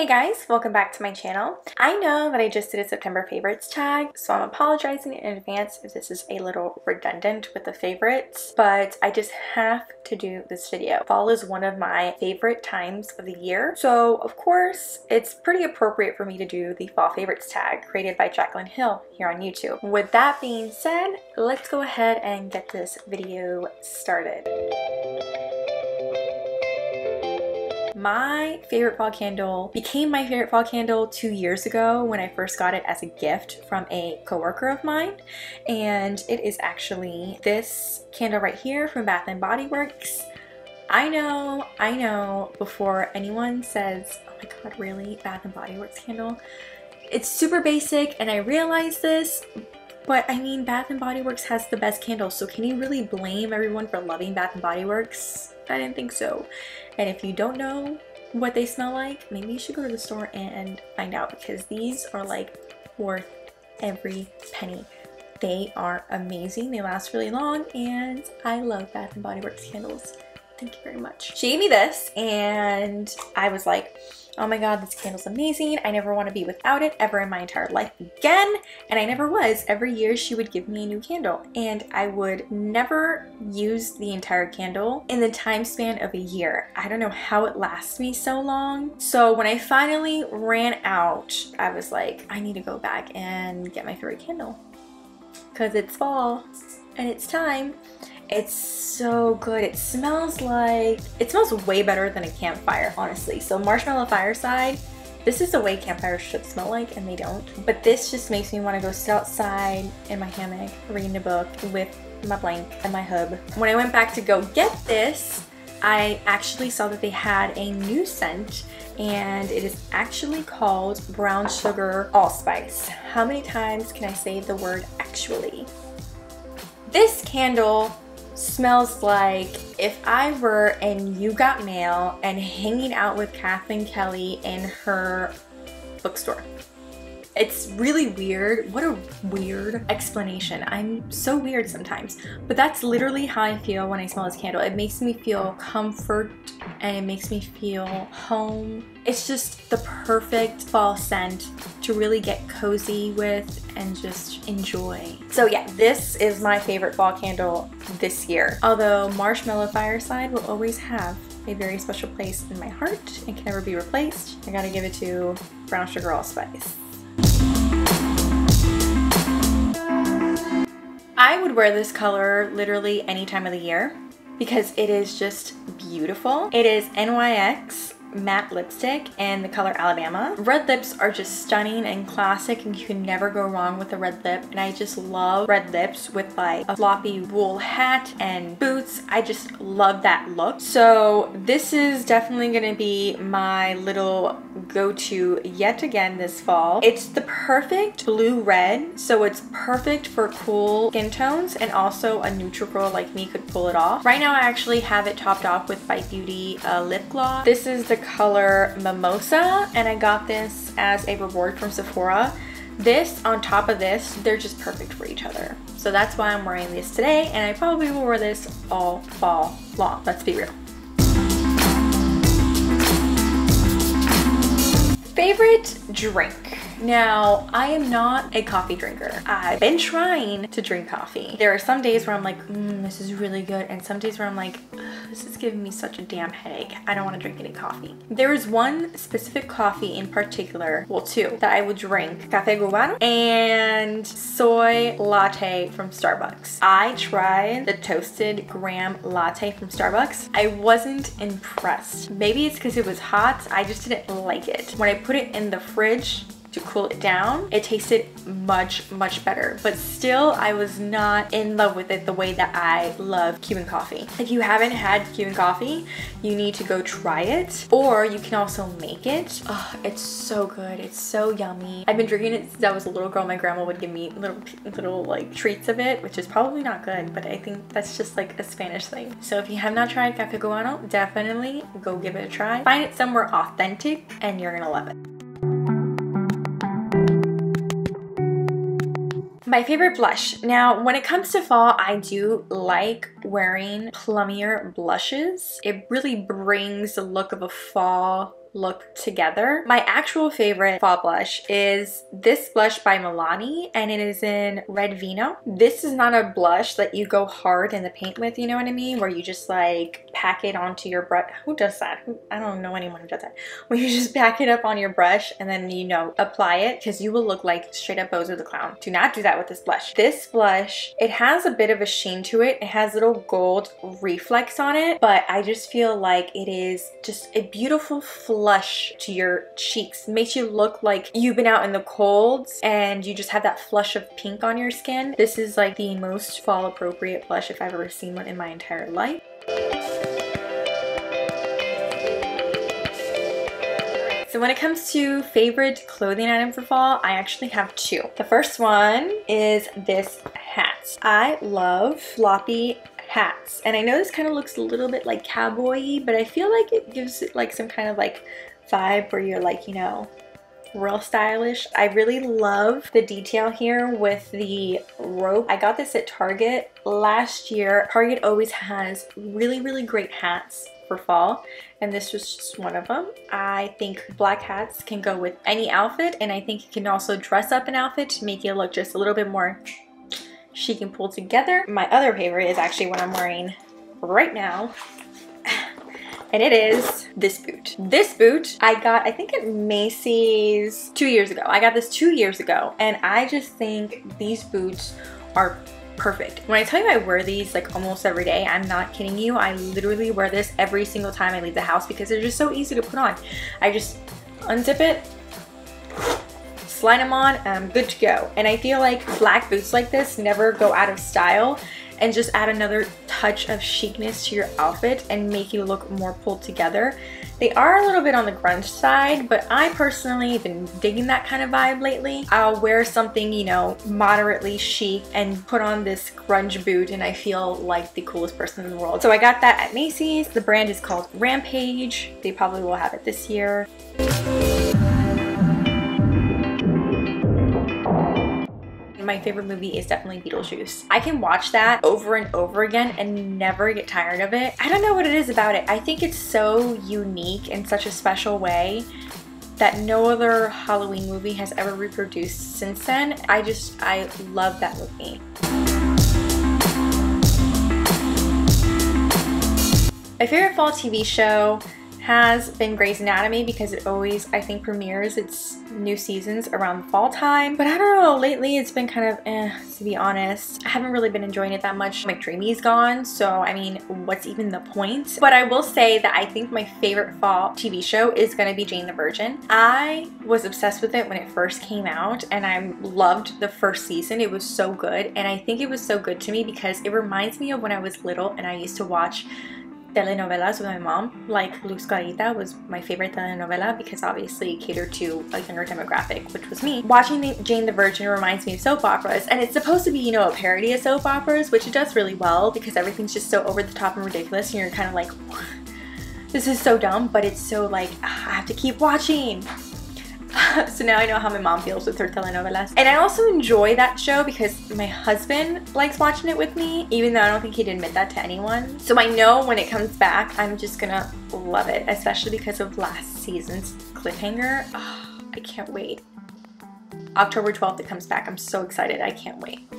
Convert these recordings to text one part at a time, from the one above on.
Hey guys, welcome back to my channel. I know that I just did a September favorites tag, so I'm apologizing in advance if this is a little redundant with the favorites, but I just have to do this video. Fall is one of my favorite times of the year, so of course it's pretty appropriate for me to do the fall favorites tag created by Jaclyn Hill here on YouTube. With that being said, let's go ahead and get this video started. My favorite fall candle became my favorite fall candle 2 years ago when I first got it as a gift from a coworker of mine, and it is actually this candle right here from Bath & Body Works. I know, before anyone says, oh my god, really? Bath & Body Works candle? It's super basic, and I realize this, but I mean, Bath & Body Works has the best candles, so can you really blame everyone for loving Bath & Body Works? I didn't think so. And if you don't know what they smell like, maybe you should go to the store and find out, because these are like worth every penny. They are amazing, they last really long, and I love Bath & Body Works candles. Thank you very much. She gave me this and I was like, oh my god, this candle's amazing. I never want to be without it ever in my entire life again. And I never was. Every year she would give me a new candle and I would never use the entire candle in the time span of a year. I don't know how it lasts me so long. So when I finally ran out, I was like, I need to go back and get my favorite candle because it's fall and it's time. It's so good. It smells way better than a campfire, honestly. So Marshmallow Fireside, this is the way campfires should smell like, and they don't. But this just makes me want to go sit outside in my hammock, reading a book with my blanket and my hub. When I went back to go get this, I actually saw that they had a new scent, and it is actually called Brown Sugar Allspice. How many times can I say the word actually? This candle smells like if I were in You Got Mail and hanging out with Kathleen Kelly in her bookstore. It's really weird. What a weird explanation. I'm so weird sometimes, but that's literally how I feel when I smell this candle. It makes me feel comfort and it makes me feel home. It's just the perfect fall scent to really get cozy with and just enjoy. So yeah, this is my favorite fall candle this year. Although Marshmallow Fireside will always have a very special place in my heart and can never be replaced, I gotta give it to Brown Sugar Allspice. I would wear this color literally any time of the year because it is just beautiful. It is NYX matte lipstick and the color Alabama. Red lips are just stunning and classic, and you can never go wrong with a red lip, and I just love red lips with like a floppy wool hat and boots. I just love that look. So this is definitely gonna be my little go-to yet again this fall. It's the perfect blue-red, so it's perfect for cool skin tones, and also a neutral girl like me could pull it off. Right now I actually have it topped off with Bite Beauty lip gloss. This is the color Mimosa, and I got this as a reward from Sephora. This on top of this, they're just perfect for each other. So that's why I'm wearing this today, and I probably will wear this all fall long. Let's be real. Favorite drink. Now, I am not a coffee drinker. I've been trying to drink coffee. There are some days where I'm like, this is really good, and some days where I'm like, this is giving me such a damn headache. I don't want to drink any coffee. There is one specific coffee in particular, well two, that I would drink. Cafe Cubano and soy latte from Starbucks. I tried the toasted graham latte from Starbucks. I wasn't impressed. Maybe it's because it was hot. I just didn't like it. When I put it in the fridge to cool it down, it tasted much better, but still I was not in love with it the way that I love Cuban coffee. If you haven't had Cuban coffee, you need to go try it, or you can also make it. Oh, it's so good. It's so yummy. I've been drinking it since I was a little girl. My grandma would give me little like treats of it, which is probably not good, but I think that's just like a Spanish thing. So if you have not tried Cafe Cubano, definitely go give it a try. Find it somewhere authentic and you're gonna love it. My favorite blush. Now, when it comes to fall, I do like wearing plummier blushes. It really brings the look of a fall look together. My actual favorite fall blush is this blush by Milani, and it is in Red Vino. This is not a blush that you go hard in the paint with, you know what I mean? Where you just like pack it onto your brush. Who does that? I don't know anyone who does that. When you just pack it up on your brush and then, you know, apply it, because you will look like straight up Bozo the Clown. Do not do that with this blush. This blush, it has a bit of a sheen to it. It has little gold reflex on it, but I just feel like it is just a beautiful flush to your cheeks. It makes you look like you've been out in the cold and you just have that flush of pink on your skin. This is like the most fall appropriate blush if I've ever seen one in my entire life. So when it comes to favorite clothing item for fall, I actually have two. The first one is this hat. I love floppy hats, and I know this kind of looks a little bit like cowboy-y, but I feel like it gives it like some kind of like vibe where you're like, you know, real stylish. I really love the detail here with the rope. I got this at Target last year. Target always has really great hats for fall, and this was just one of them. I think black hats can go with any outfit, and I think you can also dress up an outfit to make it look just a little bit more chic and pulled together. My other favorite is actually what I'm wearing right now, and it is this boot. This boot I got, I think at Macy's 2 years ago. I got this 2 years ago, and I just think these boots are perfect. When I tell you I wear these like almost every day, I'm not kidding you. I literally wear this every single time I leave the house because they're just so easy to put on. I just unzip it, slide them on, and I'm good to go. And I feel like black boots like this never go out of style and just add another touch of chicness to your outfit and make you look more pulled together. They are a little bit on the grunge side, but I personally have been digging that kind of vibe lately. I'll wear something, you know, moderately chic and put on this grunge boot and I feel like the coolest person in the world. So I got that at Macy's. The brand is called Rampage. They probably will have it this year. My favorite movie is definitely Beetlejuice. I can watch that over and over again and never get tired of it. I don't know what it is about it. I think it's so unique in such a special way that no other Halloween movie has ever reproduced since then. I love that movie. My favorite fall TV show has been Grey's Anatomy because it always, I think, premieres its new seasons around fall time. But I don't know, lately it's been kind of to be honest. I haven't really been enjoying it that much. McDreamy's gone, so I mean, what's even the point? But I will say that I think my favorite fall TV show is gonna be Jane the Virgin. I was obsessed with it when it first came out, and I loved the first season. It was so good, and I think it was so good to me because it reminds me of when I was little and I used to watch telenovelas with my mom. Like Luz Carita was my favorite telenovela because obviously it catered to a younger demographic, which was me. Watching Jane the Virgin reminds me of soap operas, and it's supposed to be, you know, a parody of soap operas, which it does really well because everything's just so over the top and ridiculous and you're kind of like, this is so dumb, but it's so like, I have to keep watching. So now I know how my mom feels with her telenovelas. And I also enjoy that show because my husband likes watching it with me, even though I don't think he'd admit that to anyone. So I know when it comes back, I'm just gonna love it, especially because of last season's cliffhanger. Oh, I can't wait. October 12th it comes back. I'm so excited. I can't wait.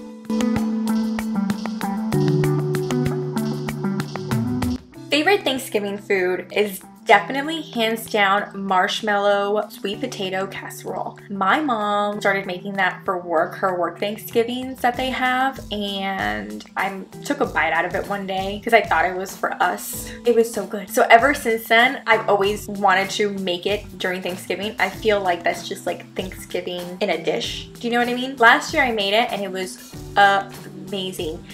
Favorite Thanksgiving food is definitely hands down marshmallow sweet potato casserole. My mom started making that for work, her work Thanksgivings that they have, and I took a bite out of it one day because I thought it was for us. It was so good. So ever since then, I've always wanted to make it during Thanksgiving. I feel like that's just like Thanksgiving in a dish. Do you know what I mean? Last year I made it and it was amazing.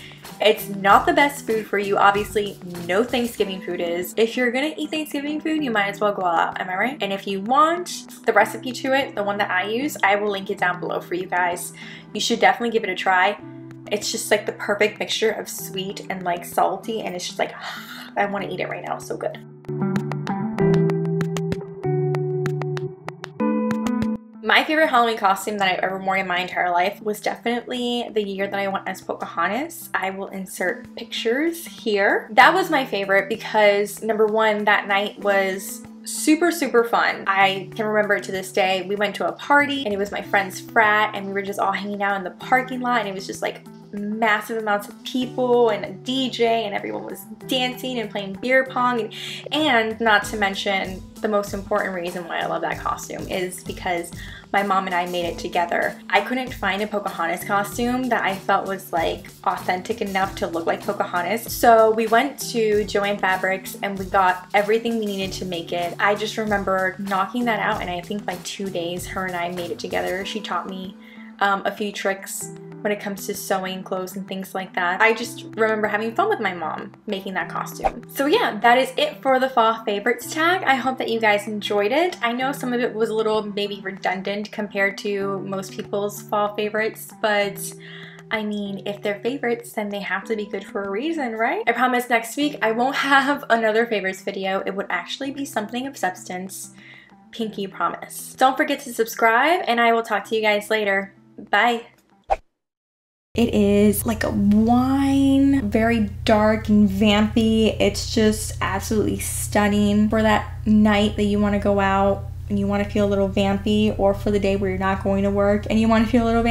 It's not the best food for you. Obviously, no Thanksgiving food is. If you're gonna eat Thanksgiving food, you might as well go all out, am I right? And if you want the recipe to it, the one that I use, I will link it down below for you guys. You should definitely give it a try. It's just like the perfect mixture of sweet and like salty, and it's just like, I wanna eat it right now, it's so good. My favorite Halloween costume that I've ever worn in my entire life was definitely the year that I went as Pocahontas. I will insert pictures here. That was my favorite because number one, that night was super, super fun. I can remember to this day, we went to a party and it was my friend's frat and we were just all hanging out in the parking lot and it was just like massive amounts of people and a DJ and everyone was dancing and playing beer pong, and not to mention the most important reason why I love that costume is because my mom and I made it together. I couldn't find a Pocahontas costume that I felt was like authentic enough to look like Pocahontas. So we went to Joann Fabrics and we got everything we needed to make it. I just remember knocking that out, and I think like 2 days her and I made it together. She taught me a few tricks when it comes to sewing clothes and things like that. I just remember having fun with my mom making that costume. So yeah, that is it for the fall favorites tag. I hope that you guys enjoyed it. I know some of it was a little maybe redundant compared to most people's fall favorites, but I mean, if they're favorites, then they have to be good for a reason, right? I promise next week I won't have another favorites video. It would actually be something of substance. Pinky promise. Don't forget to subscribe, and I will talk to you guys later. Bye. It is like a wine, very dark and vampy. It's just absolutely stunning for that night that you want to go out and you want to feel a little vampy, or for the day where you're not going to work and you want to feel a little vampy.